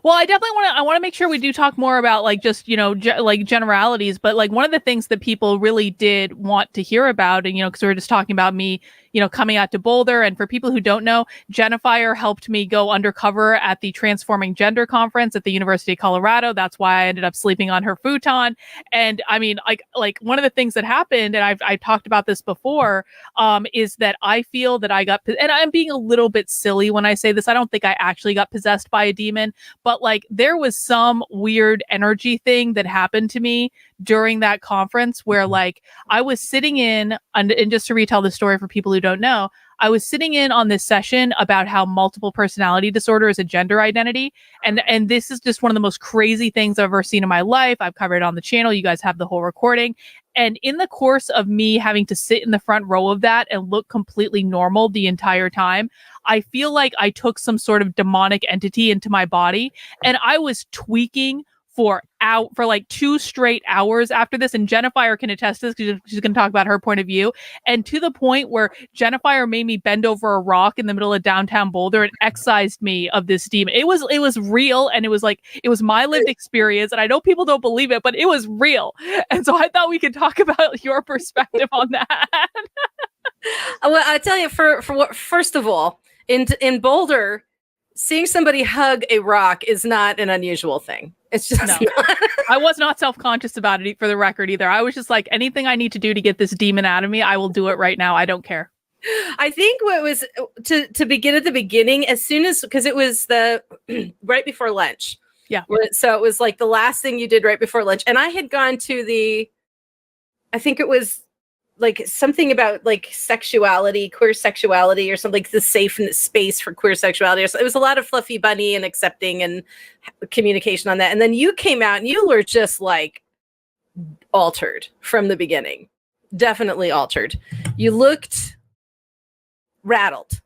Well, I want to make sure we do talk more about like just, like generalities, but like one of the things that people really did want to hear about, and, because we were just talking about me, coming out to Boulder. And for people who don't know, Jennifer helped me go undercover at the Transforming Gender conference at the University of Colorado. That's why I ended up sleeping on her futon. And I mean, like one of the things that happened, and I've talked about this before, is that I feel that and I'm being a little bit silly when I say this. I don't think I actually got possessed by a demon, but like there was some weird energy thing that happened to me during that conference where like I was sitting in, and just to retell the story for people who don't know, I was sitting in on this session about how multiple personality disorder is a gender identity. And this is just one of the most crazy things I've ever seen in my life. I've covered it on the channel. You guys have the whole recording. And in the course of me having to sit in the front row of that and look completely normal the entire time, I feel like I took some sort of demonic entity into my body, and I was tweaking for like 2 straight hours after this. And Jennifer can attest to this because she's going to talk about her point of view. And to the point where Jennifer made me bend over a rock in the middle of downtown Boulder and excised me of this demon. It was real, and it was my lived experience. And I know people don't believe it, but it was real. And so I thought we could talk about your perspective on that. Well, I tell you, for what, first of all, in Boulder, seeing somebody hug a rock is not an unusual thing. It's just not. I was not self-conscious about it for the record either. I was just like, anything I need to do to get this demon out of me, I will do it right now. I don't care. I think what was to begin at the beginning, as soon as, because it was the right before lunch. Yeah. So it was like the last thing you did right before lunch. And I had gone to I think it was like something about like sexuality, queer sexuality, or something, like the safe space for queer sexuality. It was a lot of fluffy bunny and accepting and communication on that. And then you came out and you were just like altered from the beginning. Definitely altered. You looked rattled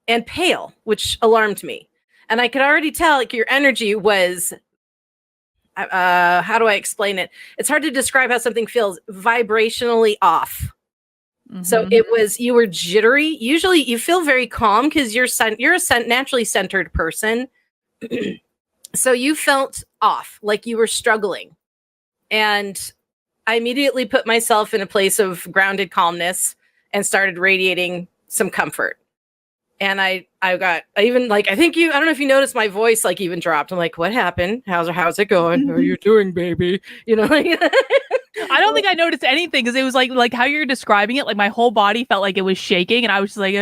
and pale, which alarmed me. And I could already tell like your energy was, how do I explain it? It's hard to describe how something feels, vibrationally off. Mm-hmm. So you were jittery. Usually you feel very calm because you're a naturally centered person. So you felt off, like you were struggling. And I immediately put myself in a place of grounded calmness and started radiating some comfort. And I don't know if you noticed my voice like even dropped. I'm like, what happened? How's it going? How are you doing, baby? Like I don't think I noticed anything because it was like how you're describing it. Like my whole body felt like it was shaking, and I was just like,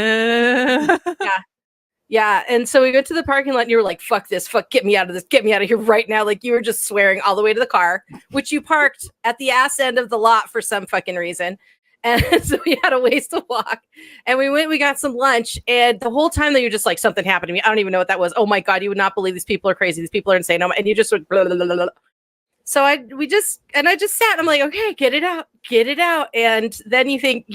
Yeah. And so we went to the parking lot, and you were like, fuck this, get me out of this, get me out of here right now. Like you were just swearing all the way to the car, which you parked at the ass end of the lot for some fucking reason. And so we had a ways to walk, and we got some lunch. And the whole time that you're just like, something happened to me. I don't even know what that was. Oh my God, you would not believe these people are crazy. These people are insane. And you just went blah, blah, blah, blah. So I just sat. I'm like, okay, get it out. And then you think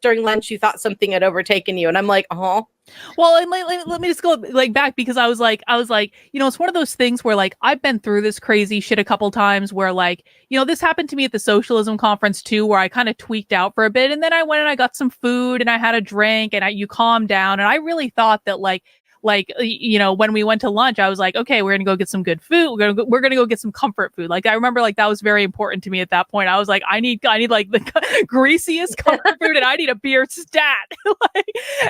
during lunch you thought something had overtaken you, and I'm like, Well, and let me just go like back, because I was like, it's one of those things where like I've been through this crazy shit a couple times where like, this happened to me at the socialism conference too, where I kind of tweaked out for a bit, and then I went and I got some food and I had a drink and you calmed down, and I really thought that like when we went to lunch, I was like, okay, we're gonna go get some good food. We're gonna go get some comfort food. Like I remember, like that was very important to me at that point. I was like, I need like the greasiest comfort food, and I need a beer stat.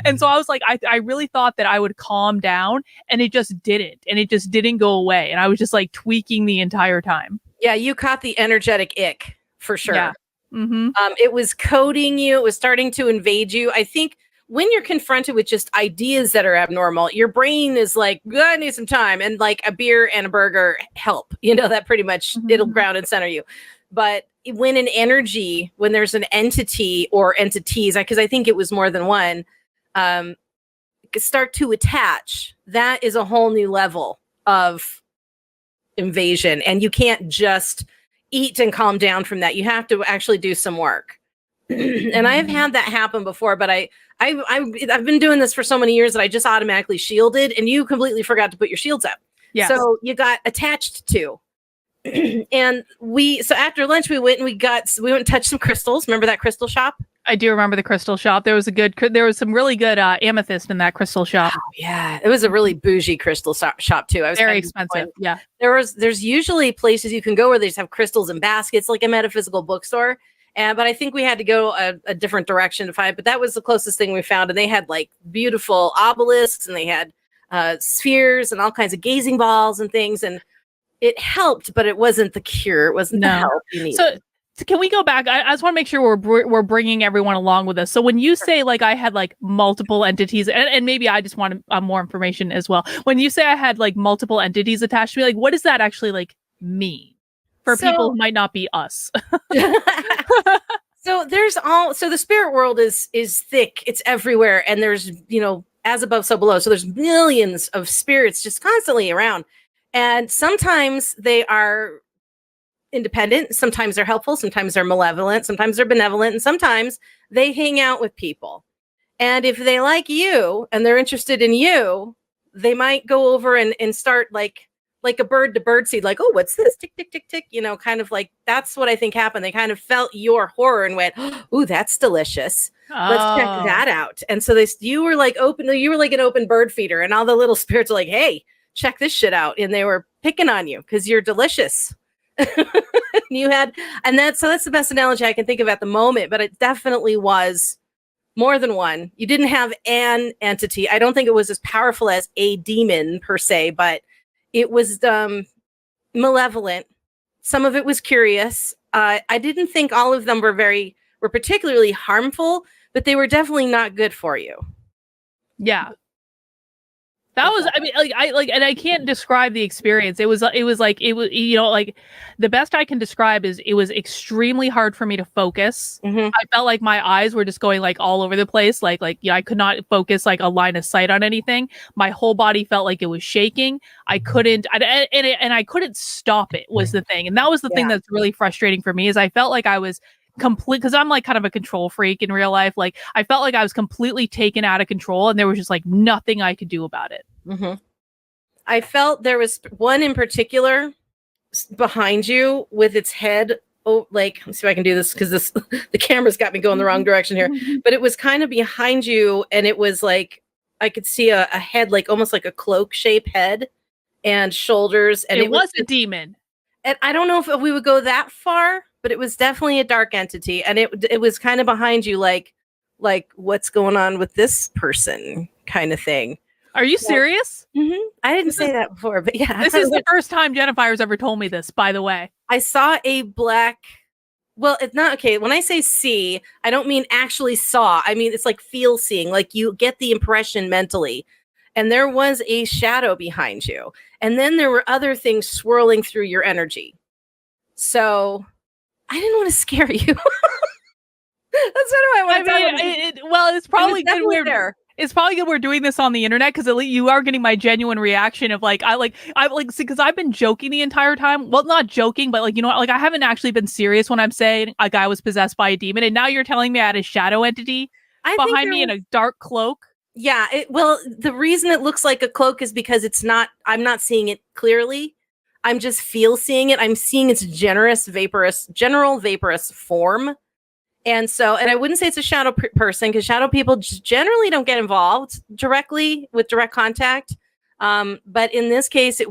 And so I was like, I really thought that I would calm down, and it just didn't go away, and I was just like tweaking the entire time. Yeah, you caught the energetic ick for sure. Yeah. Mm-hmm. It was coding you. It was starting to invade you. I think when you're confronted with just ideas that are abnormal, your brain is like, I need some time. And like a beer and a burger help, that pretty much it'll ground and center you. But when there's an entity or entities, because I think it was more than one, start to attach, that is a whole new level of invasion. And you can't just eat and calm down from that. You have to actually do some work. And I've had that happen before, but I've been doing this for so many years that I just automatically shielded, and you completely forgot to put your shields up. Yes. So you got attached to. And so after lunch we went and touched some crystals. Remember that crystal shop? I do remember the crystal shop. There was some really good amethyst in that crystal shop. Oh, yeah, it was a really bougie crystal shop too. I was Very expensive. Yeah. There's usually places you can go where they just have crystals in baskets, like a metaphysical bookstore. But I think we had to go a different direction to find it. But that was the closest thing we found. And they had like beautiful obelisks, and they had spheres and all kinds of gazing balls and things. And it helped, but it wasn't the cure. It wasn't the help you needed. So can we go back? I just want to make sure we're bringing everyone along with us. So when you say like I had like multiple entities, and maybe I just want more information as well. When you say I had like multiple entities attached to me, like what does that actually like mean for people who might not be us? So the spirit world is thick. It's everywhere, and there's as above, so below. So there's millions of spirits just constantly around, and sometimes they are independent, sometimes they're helpful, sometimes they're malevolent, sometimes they're benevolent, and sometimes they hang out with people. And if they like you and they're interested in you, they might go over and start like a bird to bird seed, like, oh, what's this? Tick, tick, tick, tick, kind of like that's what I think happened. They kind of felt your horror and went, oh, that's delicious. Let's check that out. And so you were like an open bird feeder, and all the little spirits are like, hey, check this shit out. And they were picking on you because you're delicious. That's the best analogy I can think of at the moment, but it definitely was more than one. You didn't have an entity. I don't think it was as powerful as a demon per se, but it was malevolent. Some of it was curious. I didn't think all of them were particularly harmful, but they were definitely not good for you. Yeah. That was, I mean, and I can't describe the experience. It was like, the best I can describe is it was extremely hard for me to focus. Mm-hmm. I felt like my eyes were just going like all over the place. I could not focus like a line of sight on anything. My whole body felt like it was shaking. I couldn't, and I couldn't stop it was the thing. And that was the thing that's really frustrating for me is I felt like I was complete, because I'm like kind of a control freak in real life. Like I felt like I was completely taken out of control, and there was just like nothing I could do about it. Mm-hmm. I felt there was one in particular behind you with its head. Oh, like, let's see if I can do this because the camera's got me going the wrong direction here. But it was kind of behind you, and it was like I could see a head, like almost like a cloak shape head and shoulders. And it was a demon. And I don't know if we would go that far, but it was definitely a dark entity, and it was kind of behind you, like what's going on with this person, kind of thing. Are you serious? Mm-hmm. I didn't say that before, but yeah. This is the first time Jennifer's ever told me this, by the way. I saw a black. Well, it's not okay. When I say see, I don't mean actually saw. I mean, it's like feel seeing, like you get the impression mentally. And there was a shadow behind you. And then there were other things swirling through your energy. So I didn't want to scare you. That's what I want to well, it's probably good we're It's probably good we're doing this on the internet, because at least you are getting my genuine reaction of like I because I've been joking the entire time. Well, not joking, but like, like I haven't actually been serious when I'm saying a guy was possessed by a demon, and now you're telling me I had a shadow entity behind me in a dark cloak. Yeah, well, the reason it looks like a cloak is because I'm not seeing it clearly. I'm just seeing it. I'm seeing its general vaporous form. And I wouldn't say it's a shadow person, because shadow people generally don't get involved directly with direct contact. But in this case,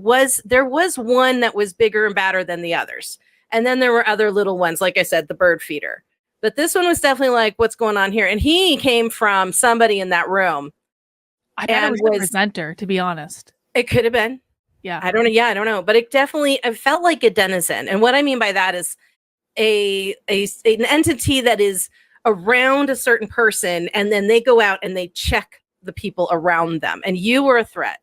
there was one that was bigger and badder than the others. And then there were other little ones, like I said, the bird feeder. But this one was definitely like, what's going on here? And he came from somebody in that room. I thought it was the presenter, to be honest. It could have been. Yeah. I don't know. But it felt like a denizen. And what I mean by that is an entity that is around a certain person, and then they go out and they check the people around them. And you were a threat.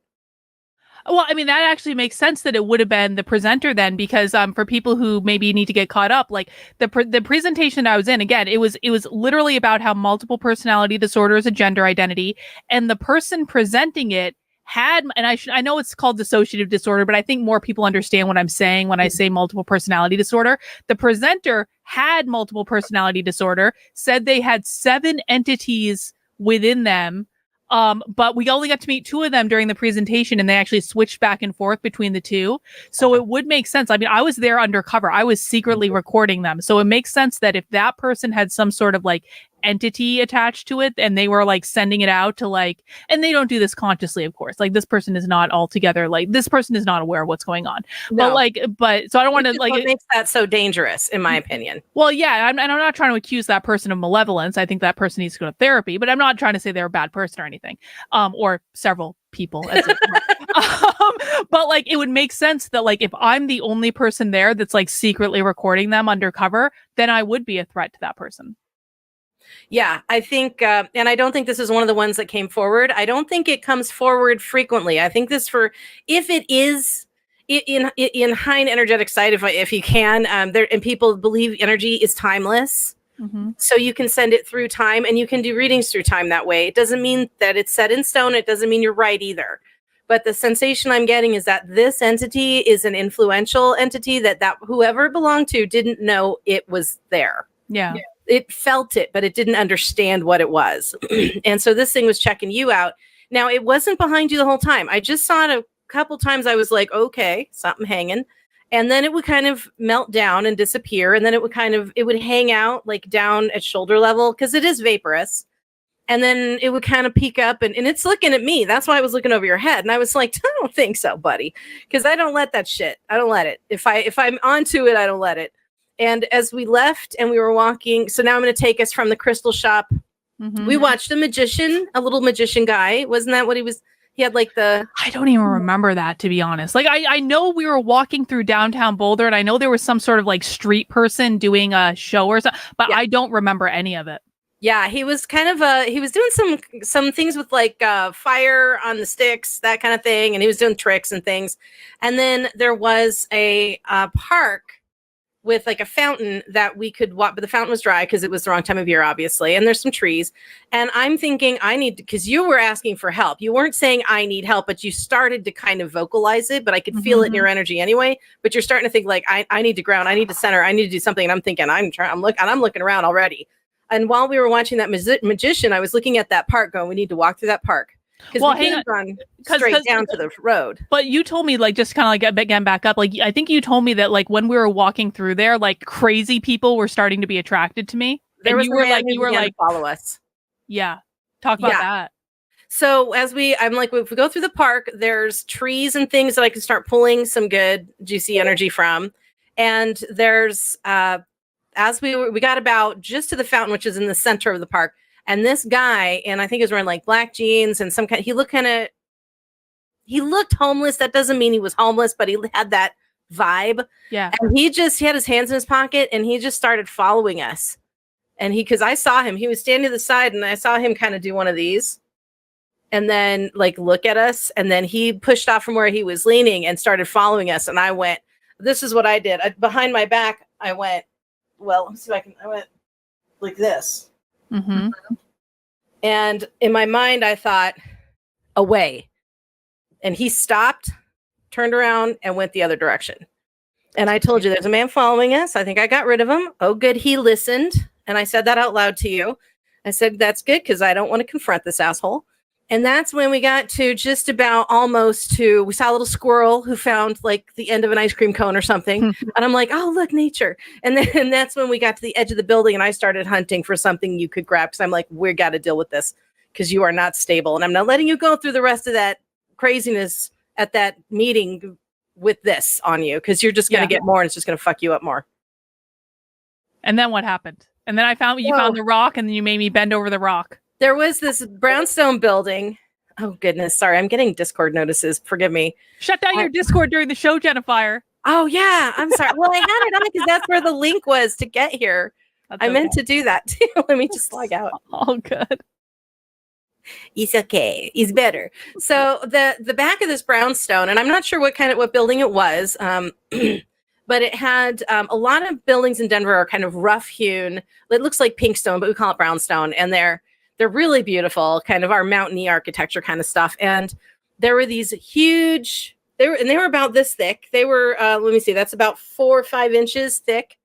Well, I mean, that actually makes sense that it would have been the presenter then, because for people who maybe need to get caught up, like the presentation I was in, again, it was literally about how multiple personality disorder is a gender identity, and the person presenting it had, and I know it's called dissociative disorder, but I think more people understand what I'm saying when I say multiple personality disorder. The presenter had multiple personality disorder, said they had 7 entities within them. But we only got to meet 2 of them during the presentation, and they actually switched back and forth between the 2. So it would make sense. I mean, I was there undercover. I was secretly recording them. So it makes sense that if that person had some sort of like entity attached to it, and they were like sending it out to like, and they don't do this consciously, of course. Like this person is not altogether like this person is not aware of what's going on. No. But so I don't want to like what makes that so dangerous, in my opinion. Well, yeah, and I'm not trying to accuse that person of malevolence. I think that person needs to go to therapy, but I'm not trying to say they're a bad person or anything, or several people. But like, it would make sense that like, if I'm the only person there that's like secretly recording them undercover, then I would be a threat to that person. Yeah, I think, and I don't think this is one of the ones that came forward. I don't think it comes forward frequently. I think this if it is in high energetic side, if you can, there, and people believe energy is timeless. Mm-hmm. So you can send it through time, and you can do readings through time that way. It doesn't mean that it's set in stone. It doesn't mean you're right either. But the sensation I'm getting is that this entity is an influential entity that whoever it belonged to didn't know it was there. Yeah. It felt it, but it didn't understand what it was. And so this thing was checking you out. Now, it wasn't behind you the whole time. I just saw it a couple times. I was like, okay, something hanging. And then it would kind of melt down and disappear. And then it would hang out like down at shoulder level because it is vaporous. And then it would kind of peek up and it's looking at me. That's why I was looking over your head. And I was like, I don't think so, buddy. Because I don't let that shit. I don't let it. If I'm onto it, I don't let it. And as we left and we were walking, so now I'm going to take us from the crystal shop. Mm-hmm. We watched a little magician guy. Wasn't that what he was? He had like I don't even remember that, to be honest. Like I know we were walking through downtown Boulder, and I know there was some sort of like street person doing a show or something, but yeah. I don't remember any of it. Yeah, he was kind of he was doing some things with like fire on the sticks, that kind of thing, and he was doing tricks and things. And then there was a park with like a fountain that we could walk, but the fountain was dry because it was the wrong time of year, obviously. And there's some trees. And I'm thinking because you were asking for help. You weren't saying I need help, but you started to kind of vocalize it, but I could feel it in your energy anyway. But you're starting to think like, I need to ground, I need to center, I need to do something. And I'm thinking, I'm looking around already. And while we were watching that magician, I was looking at that park going, we need to walk through that park. Because we could run straight down to the road. But you told me, like, just kind of like again back up. Like, I think you told me that like when we were walking through there, like crazy people were starting to be attracted to me. You were like follow us. Yeah, talk about that. So if we go through the park, there's trees and things that I can start pulling some good juicy energy from, and there's as we got about just to the fountain, which is in the center of the park. And this guy, and I think he was wearing like black jeans and he looked homeless. That doesn't mean he was homeless, but he had that vibe. Yeah. And he had his hands in his pocket and he just started following us. And because I saw him, he was standing to the side and I saw him kind of do one of these and then like look at us. And then he pushed off from where he was leaning and started following us. And I went, this is what I did. Behind my back, I went, well, let me see if I went like this. Mm-hmm. And in my mind, I thought, away. And he stopped, turned around, and went the other direction. And I told you, there's a man following us. I think I got rid of him. Oh, good. He listened. And I said that out loud to you. I said, that's good because I don't want to confront this asshole. And that's when we got to just about we saw a little squirrel who found like the end of an ice cream cone or something. And I'm like, oh, look, nature. And then that's when we got to the edge of the building and I started hunting for something you could grab. Cause I'm like, we got to deal with this because you are not stable. And I'm not letting you go through the rest of that craziness at that meeting with this on you. Cause you're just going to get more and it's just going to fuck you up more. And then what happened? And then found the rock and then you made me bend over the rock. There was this brownstone building. Oh, goodness. Sorry. I'm getting Discord notices. Forgive me. Shut down your Discord during the show, Jennifer. Oh, yeah. I'm sorry. Well, I had it on because that's where the link was to get here. I meant to do that too. Let me just log out. Oh, good. It's okay. It's better. So the back of this brownstone, and I'm not sure what building it was, but it had a lot of buildings in Denver are kind of rough hewn. It looks like pink stone, but we call it brownstone. And they're really beautiful, kind of our mountainy architecture kind of stuff. And there were these huge, they were about this thick. They were, let me see, that's about 4 or 5 inches thick,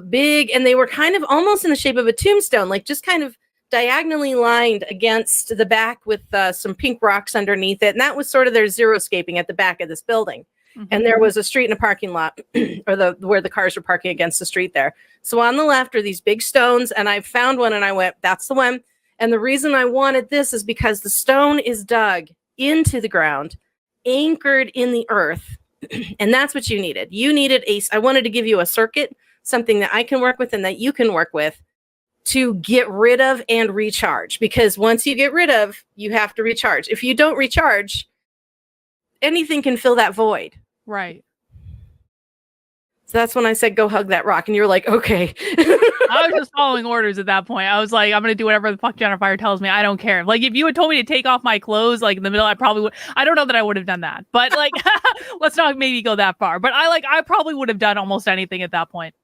big. And they were kind of almost in the shape of a tombstone, like just kind of diagonally lined against the back with some pink rocks underneath it. And that was sort of their xeriscaping at the back of this building. And there was a street and a parking lot, or where the cars were parking against the street there. So on the left are these big stones, and I found one and I went, that's the one. And the reason I wanted this is because the stone is dug into the ground, anchored in the earth. And that's what you needed. You needed I wanted to give you a circuit, something that I can work with and that you can work with to get rid of and recharge. Because once you get rid of, you have to recharge. If you don't recharge, anything can fill that void. Right. So that's when I said, go hug that rock. And you were like, okay. I was just following orders at that point. I was like, I'm going to do whatever the fuck Jennifer tells me. I don't care. Like, if you had told me to take off my clothes, like in the middle, I probably would. I don't know that I would have done that, but like, let's not maybe go that far. But I probably would have done almost anything at that point.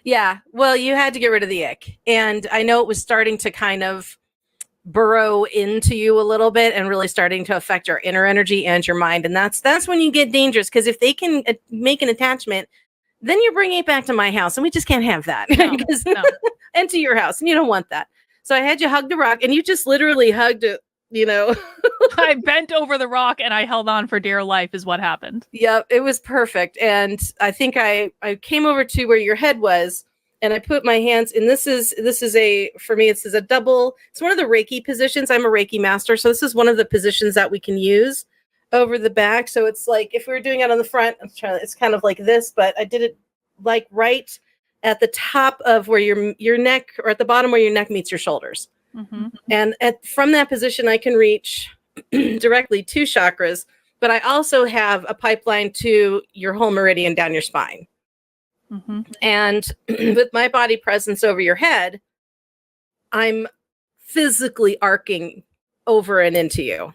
Yeah. Well, you had to get rid of the ick. And I know it was starting to kind of burrow into you a little bit and really starting to affect your inner energy and your mind. And that's when you get dangerous, because if they can make an attachment, then you're bringing it back to my house, and we just can't have that. No. And to your house, and you don't want that. So I had you hug the rock, and you just literally hugged it, I bent over the rock and I held on for dear life is what happened. Yep, it was perfect. And I think I came over to where your head was, and I put my hands, and this is for me, it's a double, it's one of the Reiki positions. I'm a Reiki master, so this is one of the positions that we can use over the back. So it's like, if we were doing it on the front, it's kind of like this, but I did it like right at the top of where your neck, or at the bottom where your neck meets your shoulders. Mm-hmm. And from that position, I can reach directly to chakras, but I also have a pipeline to your whole meridian down your spine. Mm-hmm. And with my body presence over your head, I'm physically arcing over and into you.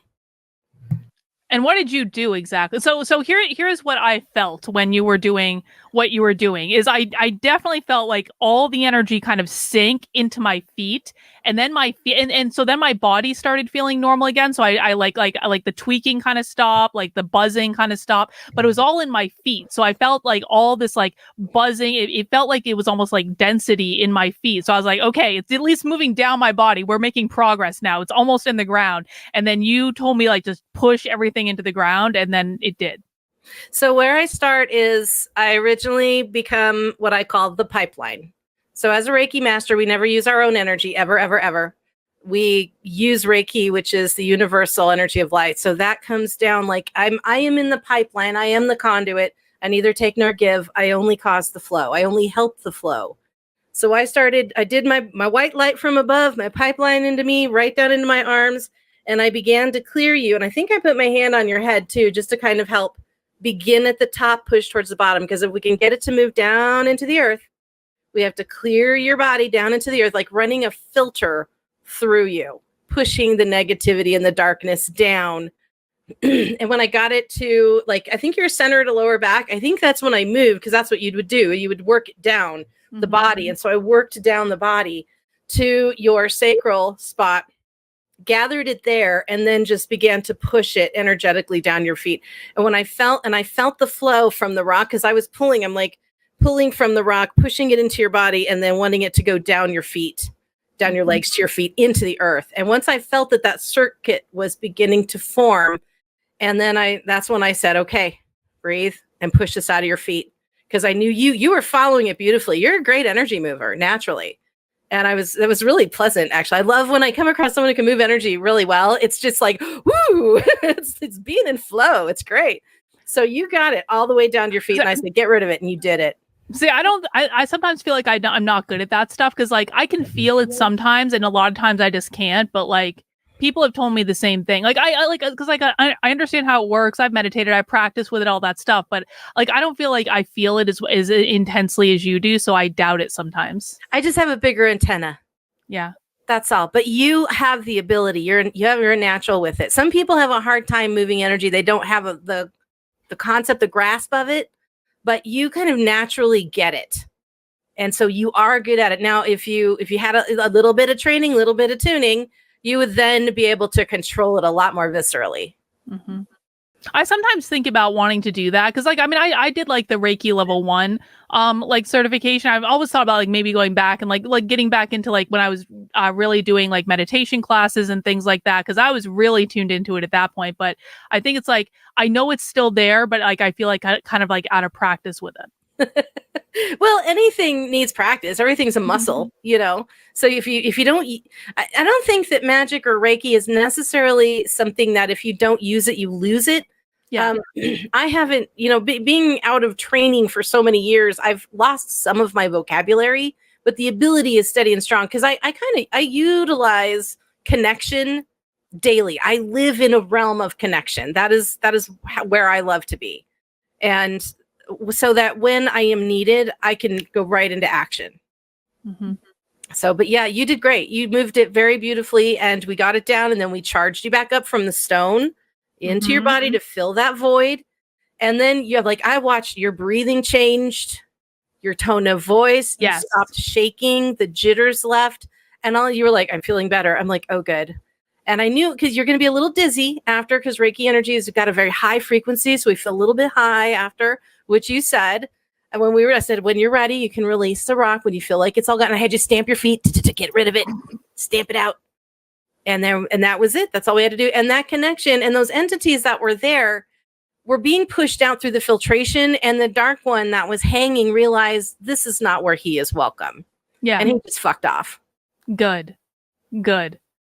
And what did you do exactly? So here's what I felt when you were doing what you were doing is I definitely felt like all the energy kind of sank into my feet, and then my feet, and so then my body started feeling normal again. So I like the tweaking kind of stopped, like the buzzing kind of stopped, but it was all in my feet. So I felt like all this like buzzing. It felt like it was almost like density in my feet. So I was like, okay, it's at least moving down my body. We're making progress now. It's almost in the ground. And then you told me like just push everything into the ground, and then it did. So where I start is I originally become what I call the pipeline. So as a Reiki master, we never use our own energy ever, ever, ever. We use Reiki, which is the universal energy of light. So that comes down like I am in the pipeline. I am the conduit. I neither take nor give. I only cause the flow. I only help the flow. So I did my white light from above, my pipeline into me, right down into my arms. And I began to clear you. And I think I put my hand on your head too, just to kind of help begin at the top, push towards the bottom. Because if we can get it to move down into the earth, we have to clear your body down into the earth, like running a filter through you, pushing the negativity and the darkness down. And when I got it to, like, I think your center to lower back, I think that's when I moved, because that's what you would do. You would work it down the body. And so I worked down the body to your sacral spot, gathered it there, and then just began to push it energetically down your feet. And when I felt the flow from the rock, because I was pulling, I'm like pulling from the rock, pushing it into your body, and then wanting it to go down your feet, down your legs to your feet, into the earth. And once I felt that circuit was beginning to form, and then that's when I said, okay, breathe and push this out of your feet. Because I knew you were following it beautifully. You're a great energy mover naturally. And it was really pleasant, actually. I love when I come across someone who can move energy really well. It's just like, woo, it's being in flow. It's great. So you got it all the way down to your feet. And I said, get rid of it. And you did it. See, I sometimes feel like I'm not good at that stuff, because like I can feel it sometimes, and a lot of times I just can't. But like people have told me the same thing. Like I understand how it works. I've meditated, I practice with it, all that stuff. But like I don't feel like I feel it as intensely as you do. So I doubt it sometimes. I just have a bigger antenna. Yeah. That's all. But you have the ability. You're natural with it. Some people have a hard time moving energy. They don't have the concept, the grasp of it. But you kind of naturally get it. And so you are good at it. Now, if you had a little bit of training, a little bit of tuning, you would then be able to control it a lot more viscerally. Mm-hmm. I sometimes think about wanting to do that because, like, I mean, I did like the Reiki level 1, like certification. I've always thought about like maybe going back and like getting back into like when I was really doing like meditation classes and things like that because I was really tuned into it at that point. But I think it's like I know it's still there, but like I feel like kind of like out of practice with it. Well, anything needs practice. Everything's a muscle, you know. So if you don't, I don't think that magic or Reiki is necessarily something that if you don't use it, you lose it. Yeah. I haven't, you know, being out of training for so many years, I've lost some of my vocabulary, but the ability is steady and strong because I utilize connection daily. I live in a realm of connection. That is where I love to be. And so that when I am needed, I can go right into action. Mm-hmm. So, but yeah, you did great. You moved it very beautifully and we got it down and then we charged you back up from the stone into your body to fill that void. And then you have like, I watched your breathing changed, your tone of voice, you stopped shaking, the jitters left. And all you were like, I'm feeling better. I'm like, oh, good. And I knew because you're going to be a little dizzy after because Reiki energy has got a very high frequency. So we feel a little bit high after, which you said. And when I said, when you're ready, you can release the rock when you feel like it's all gone. I had you stamp your feet to get rid of it, stamp it out. And that was it. That's all we had to do. And that connection and those entities that were there were being pushed out through the filtration. And the dark one that was hanging realized this is not where he is welcome. Yeah. And he just fucked off. Good.